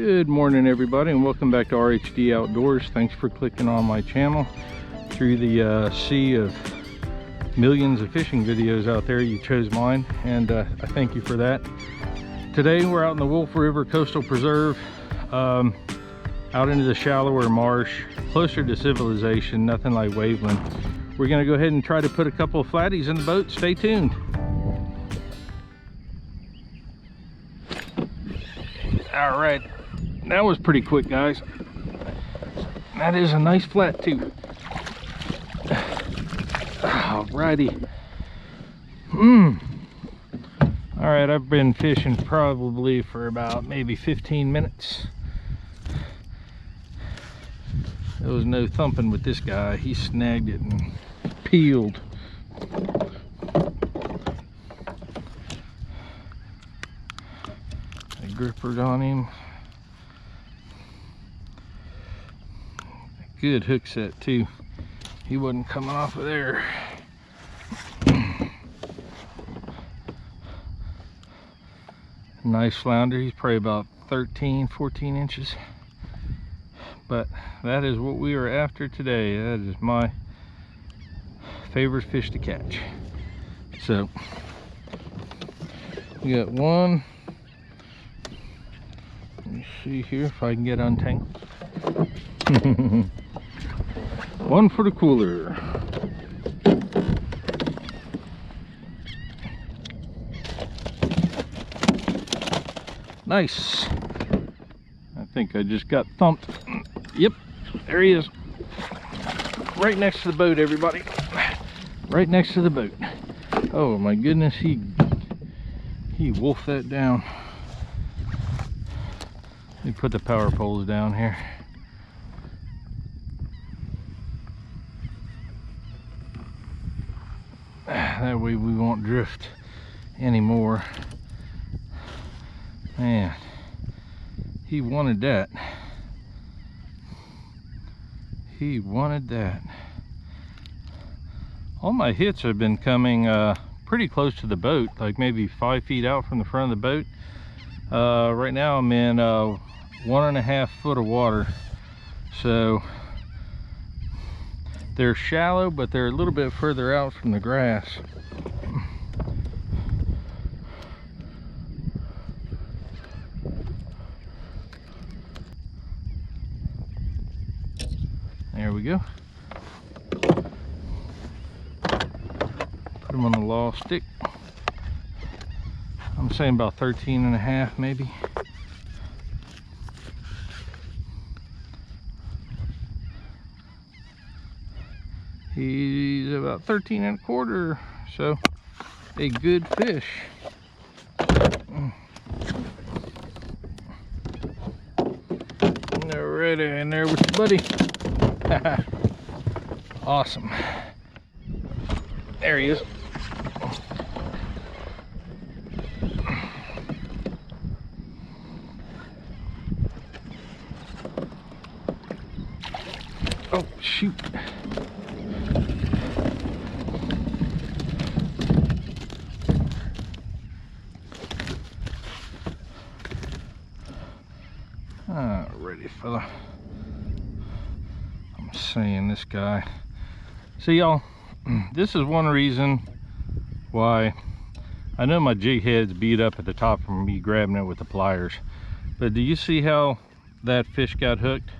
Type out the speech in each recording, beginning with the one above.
Good morning, everybody, and welcome back to RHD Outdoors. Thanks for clicking on my channel. Through the sea of millions of fishing videos out there, you chose mine, and I thank you for that. Today we're out in the Wolf River Coastal Preserve, out into the shallower marsh, closer to civilization, nothing like Waveland. We're going to go ahead and try to put a couple of flatties in the boat. Stay tuned. All right, that was pretty quick, guys. That is a nice flat too. Alrighty. All right, I've been fishing probably for about maybe 15 minutes. There was no thumping with this guy. He snagged it and peeled. Grippered on him. Good hook set too. He wasn't coming off of there. Nice flounder. He's probably about 13-14 inches. But that is what we are after today. That is my favorite fish to catch. So we got one. Let me see here if I can get untangled. One for the cooler. Nice. I think I just got thumped. Yep, there he is. Right next to the boat, everybody. Right next to the boat. Oh my goodness, he wolfed that down. Let me put the power poles down here. That way we won't drift anymore. Man, he wanted that. He wanted that. All my hits have been coming pretty close to the boat, like maybe 5 feet out from the front of the boat. Right now I'm in 1.5 foot of water, so they're shallow, but they're a little bit further out from the grass. There we go. Put them on the law stick. I'm saying about 13.5 maybe. He's about 13.25, so a good fish. Alright, in there with you, buddy. Awesome. There he is. Oh, shoot. Alrighty, fella. I'm saying this guy. See, y'all, this is one reason why I know my jig head's beat up at the top from me grabbing it with the pliers. But do you see how that fish got hooked?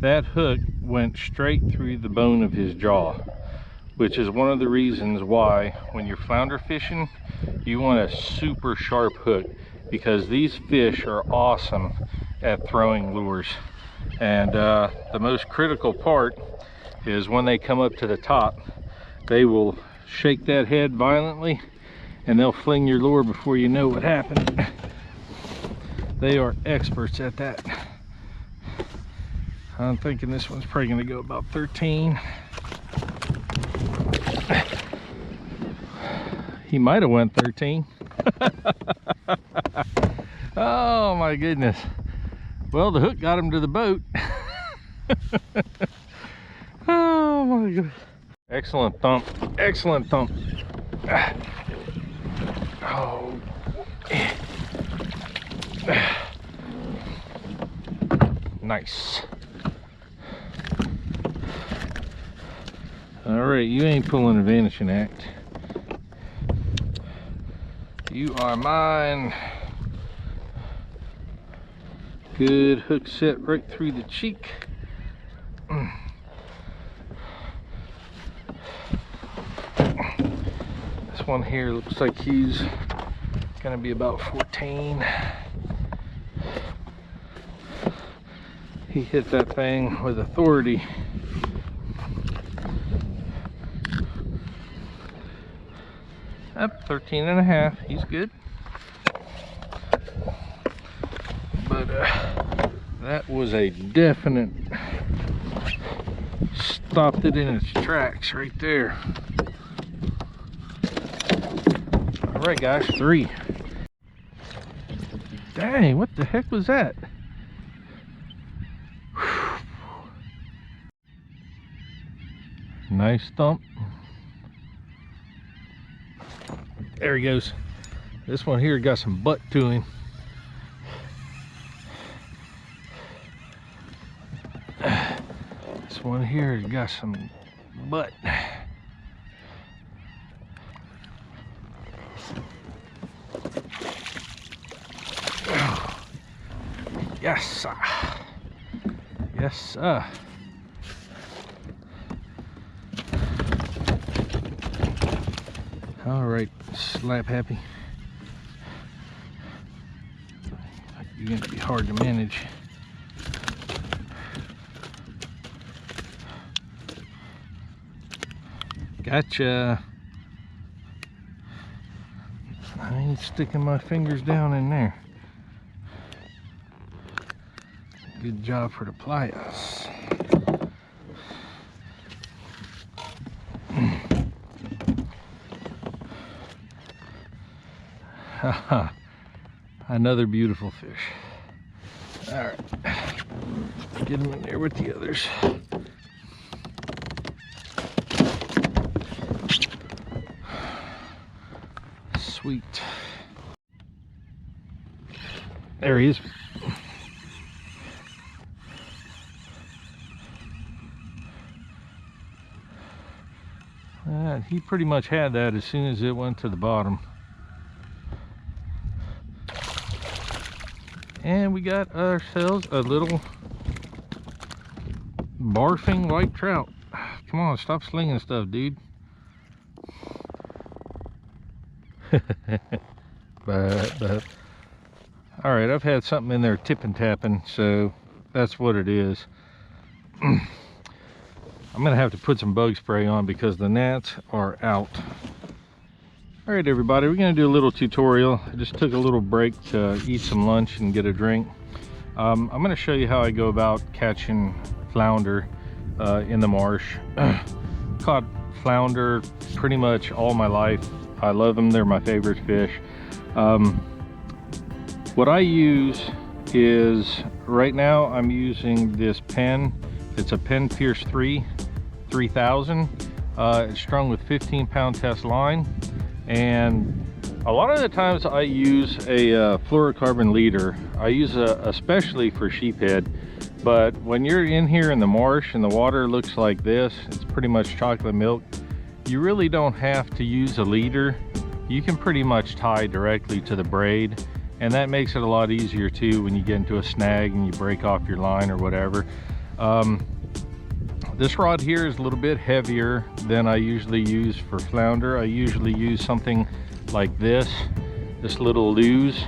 That hook went straight through the bone of his jaw, which is one of the reasons why when you're flounder fishing, you want a super sharp hook, because these fish are awesome at throwing lures. And the most critical part is when they come up to the top, they will shake that head violently and they'll fling your lure before you know what happened. They are experts at that. I'm thinking this one's probably going to go about 13. He might have went 13. Oh my goodness. Well, the hook got him to the boat. Oh my goodness. Excellent thump. Excellent thump. Oh. Nice. All right, you ain't pulling a vanishing act. You are mine. Good hook set right through the cheek. This one here looks like he's gonna be about 14. He hit that thing with authority. Up 13 and a half. He's good. But that was a definite, stopped it in its tracks right there. All right, guys, 3. Dang, what the heck was that? Nice thump. There he goes. This one here got some butt to him. This one here got some butt. Yes, sir. Yes, sir. All right, slap happy. You're going to be hard to manage. Gotcha. I ain't sticking my fingers down in there. Good job for the pliers. Haha. Another beautiful fish. All right. Get him in there with the others. Sweet. There he is. He pretty much had that as soon as it went to the bottom. And we got ourselves a little barfing white trout. Come on, stop slinging stuff, dude. but all right, I've had something in there tipping tapping, so that's what it is. I'm gonna have to put some bug spray on because the gnats are out. All right, everybody, we're gonna do a little tutorial. I just took a little break to eat some lunch and get a drink. I'm gonna show you how I go about catching flounder in the marsh. Caught flounder pretty much all my life. I love them, they're my favorite fish. What I use is, right now I'm using this Penn. It's a Penn Pierce 3000. It's strung with 15-pound test line, and a lot of the times I use a fluorocarbon leader. I use especially for sheephead, but when you're in here in the marsh and the water looks like this, it's pretty much chocolate milk, you really don't have to use a leader. You can pretty much tie directly to the braid, and that makes it a lot easier too when you get into a snag and you break off your line or whatever. This rod here is a little bit heavier than I usually use for flounder. I usually use something like this little Lose.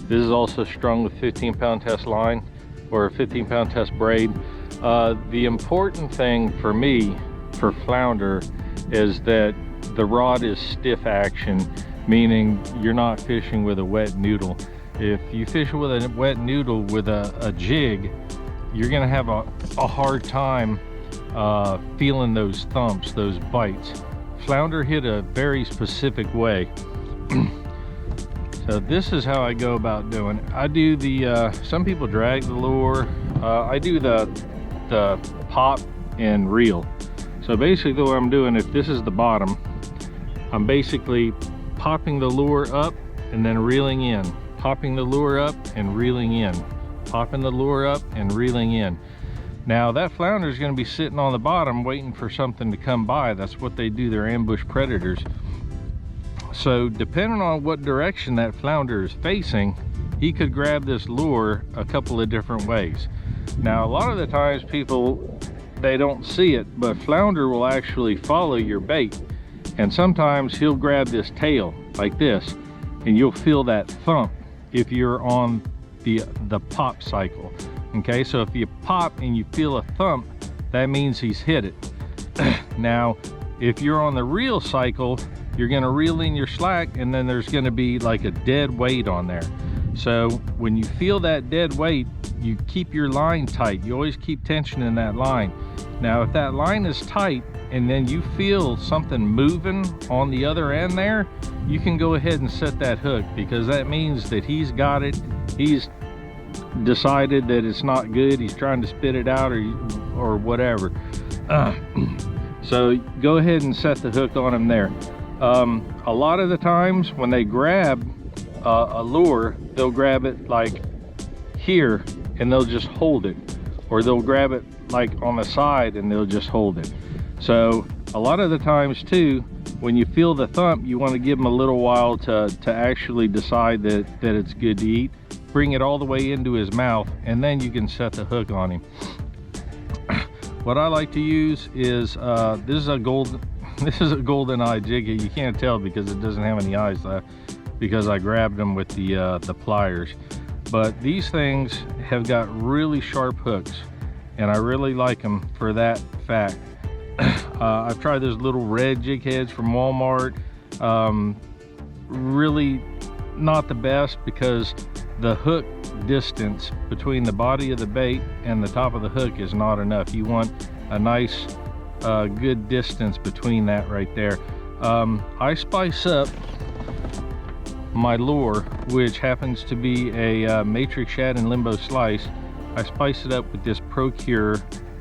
This is also strung with 15-pound test line or a 15-pound test braid. The important thing for me for flounder is that the rod is stiff action, meaning you're not fishing with a wet noodle. If you fish with a wet noodle with a jig, you're gonna have a hard time feeling those thumps, those bites. Flounder hit a very specific way. So this is how I go about doing it. I do the, some people drag the lure. I do the pop and reel. So basically what I'm doing, if this is the bottom, I'm basically popping the lure up and then reeling in. Popping the lure up and reeling in. popping the lure up and reeling in. Now that flounder is going to be sitting on the bottom waiting for something to come by. That's what they do, they're ambush predators. So depending on what direction that flounder is facing, he could grab this lure a couple of different ways. Now a lot of the times people, they don't see it, but flounder will actually follow your bait, and sometimes he'll grab this tail like this, and you'll feel that thump if you're on the pop cycle. Okay, so if you pop and you feel a thump, that means he's hit it. Now if you're on the reel cycle, you're going to reel in your slack, and then there's going to be like a dead weight on there. So when you feel that dead weight, you keep your line tight. You always keep tension in that line. Now if that line is tight and then you feel something moving on the other end there, you can go ahead and set that hook, because that means that he's got it. He's decided that it's not good. He's trying to spit it out or whatever. So go ahead and set the hook on him there. A lot of the times when they grab a lure, they'll grab it like here and they'll just hold it, or they'll grab it like on the side and they'll just hold it. So a lot of the times too, when you feel the thump, you want to give them a little while to actually decide that it's good to eat. Bring it all the way into his mouth, and then you can set the hook on him. What I like to use is this is a golden eye jig. You can't tell because it doesn't have any eyes left, because I grabbed them with the pliers. But these things have got really sharp hooks, and I really like them for that fact. I've tried those little red jig heads from Walmart. Really not the best, because the hook distance between the body of the bait and the top of the hook is not enough. You want a nice good distance between that right there. I spice up my lure, which happens to be a matrix shad and limbo slice. I spice it up with this Procure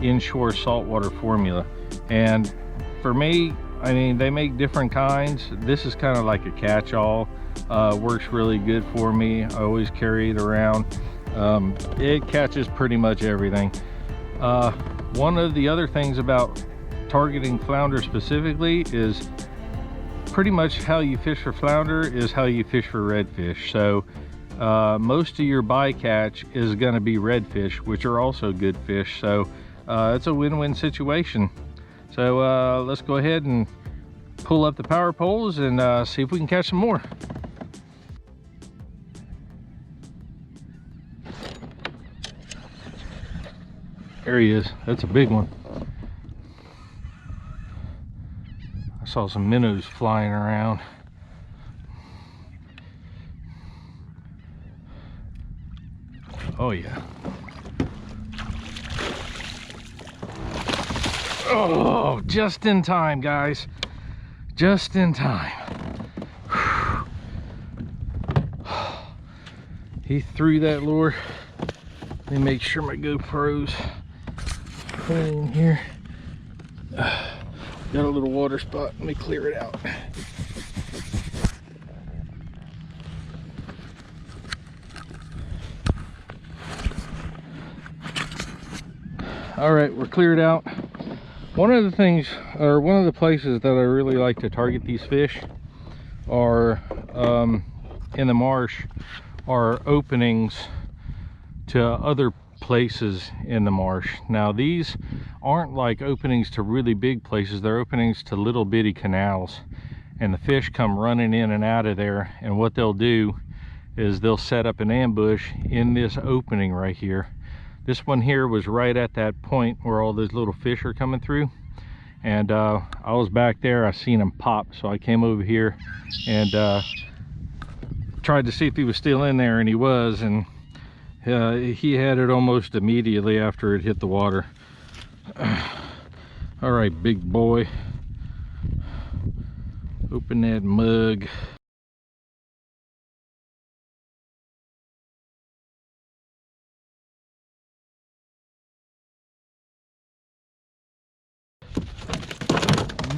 inshore saltwater formula, and for me, I mean, they make different kinds. This is kind of like a catch-all. Works really good for me. I always carry it around. It catches pretty much everything. One of the other things about targeting flounder specifically is pretty much how you fish for flounder is how you fish for redfish. So most of your bycatch is going to be redfish, which are also good fish. So it's a win-win situation. So let's go ahead and pull up the power poles and see if we can catch some more. There he is. That's a big one. I saw some minnows flying around. Oh yeah. Oh, just in time, guys. Just in time. He threw that lure. Let me make sure my GoPro's clean here. Got a little water spot. Let me clear it out. All right, we're cleared out. One of the things, or one of the places that I really like to target these fish are in the marsh, are openings to other places in the marsh. Now these aren't like openings to really big places, they're openings to little bitty canals, and the fish come running in and out of there, and what they'll do is they'll set up an ambush in this opening right here. This one here was right at that point where all those little fish are coming through, and I was back there. I seen him pop, so I came over here and tried to see if he was still in there, and he was, and he had it almost immediately after it hit the water. All right, big boy, open that mug.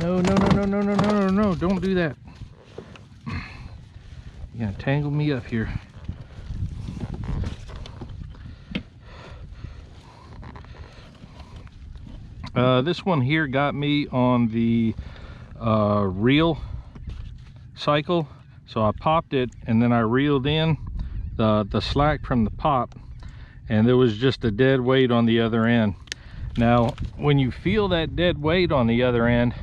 No, no, no, no, no, no, no, no, no, don't do that. You're gonna tangle me up here. This one here got me on the reel cycle, so I popped it and then I reeled in the slack from the pop, and there was just a dead weight on the other end. Now when you feel that dead weight on the other end,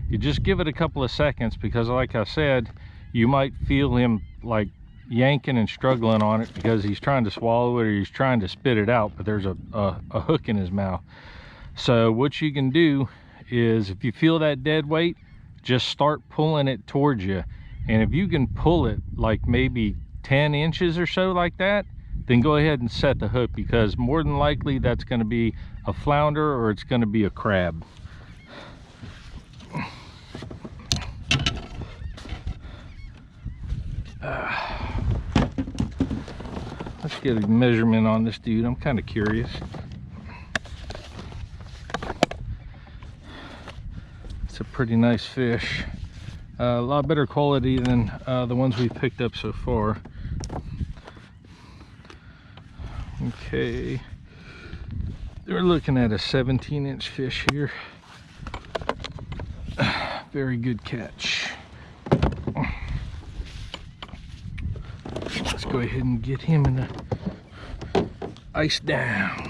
you just give it a couple of seconds, because like I said, you might feel him like yanking and struggling on it because he's trying to swallow it or he's trying to spit it out, but there's a hook in his mouth. So what you can do is, if you feel that dead weight, just start pulling it towards you. And if you can pull it like maybe 10 inches or so like that, then go ahead and set the hook, because more than likely that's going to be a flounder or it's going to be a crab. Let's get a measurement on this dude. I'm kind of curious. It's a pretty nice fish. A lot better quality than the ones we've picked up so far. Okay, we're looking at a 17-inch fish here. Very good catch. Let's go ahead and get him in the ice down.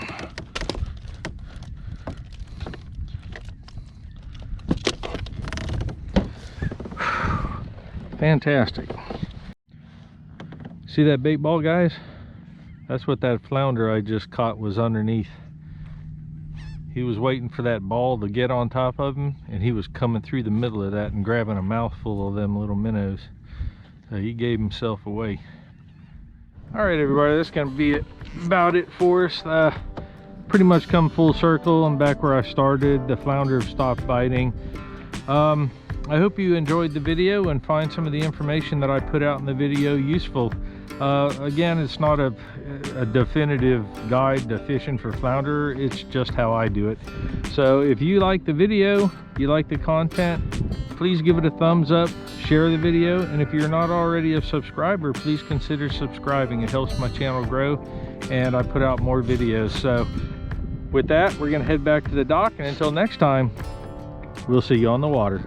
Fantastic. See that bait ball, guys? That's what that flounder I just caught was underneath. He was waiting for that ball to get on top of him, and he was coming through the middle of that and grabbing a mouthful of them little minnows. So he gave himself away. All right, everybody, that's gonna be about it for us. Pretty much come full circle. I'm back where I started. The flounder have stopped biting. I hope you enjoyed the video and find some of the information that I put out in the video useful. Again, it's not a definitive guide to fishing for flounder. It's just how I do it. So if you like the video, you like the content, please give it a thumbs up, share the video, and if you're not already a subscriber, please consider subscribing. It helps my channel grow and I put out more videos. So with that, we're gonna head back to the dock, and until next time, we'll see you on the water.